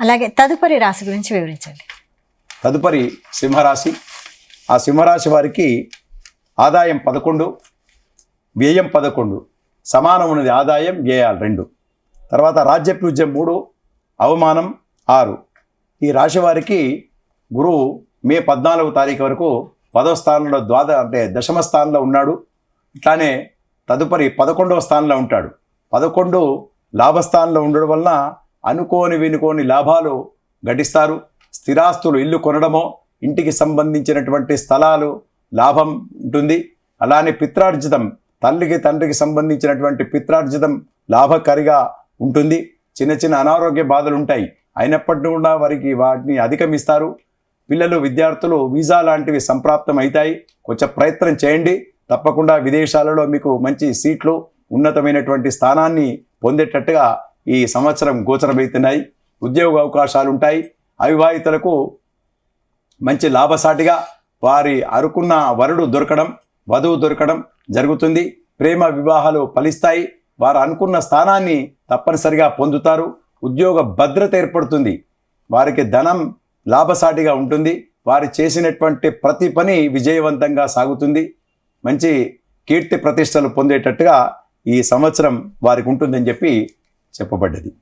అలాగే తదుపరి రాశి గురించి వివరించండి. తదుపరి సింహరాశి. ఆ సింహరాశి వారికి ఆదాయం 11, వ్యయం 11, సమానం ఉన్నది ఆదాయం వ్యయాలు 2. తర్వాత రాజ్యపూజ్యం 3, అవమానం 6. ఈ రాశి వారికి గురువు మే 14వ తారీఖు వరకు 10వ స్థానంలో దశమ స్థానంలో ఉన్నాడు. ఇట్లానే తదుపరి 11వ స్థానంలో ఉంటాడు. 11 లాభస్థానంలో ఉండడం వలన అనుకోని వినుకోని లాభాలు గడిస్తారు. స్థిరాస్తులు, ఇల్లు కొనడమో, ఇంటికి సంబంధించినటువంటి స్థలాలు లాభం ఉంటుంది. అలానే పిత్రార్జితం, తల్లికి తండ్రికి సంబంధించినటువంటి పిత్రార్జితం లాభకారిగా ఉంటుంది. చిన్న చిన్న అనారోగ్య బాధలు ఉంటాయి, అయినప్పటికీ కూడా వాటిని అధిగమిస్తారు. పిల్లలు, విద్యార్థులు వీసా లాంటివి సంప్రాప్తం అవుతాయి. కొంచెం ప్రయత్నం చేయండి, తప్పకుండా విదేశాలలో మీకు మంచి సీట్లు, ఉన్నతమైనటువంటి స్థానాన్ని పొందేటట్టుగా ఈ సంవత్సరం గోచరమవుతున్నాయి. ఉద్యోగ అవకాశాలు ఉంటాయి. అవివాహితులకు మంచి లాభసాటిగా వారి అనుకున్న వరుడు దొరకడం, వధువు దొరకడం జరుగుతుంది. ప్రేమ వివాహాలు ఫలిస్తాయి. వారు అనుకున్న స్థానాన్ని తప్పనిసరిగా పొందుతారు. ఉద్యోగ భద్రత ఏర్పడుతుంది. వారికి ధనం లాభసాటిగా ఉంటుంది. వారు చేసినటువంటి ప్రతి పని విజయవంతంగా సాగుతుంది. మంచి కీర్తి ప్రతిష్టలు పొందేటట్టుగా ఈ సంవత్సరం వారికి ఉంటుందని చెప్పి చెప్పబడ్డది.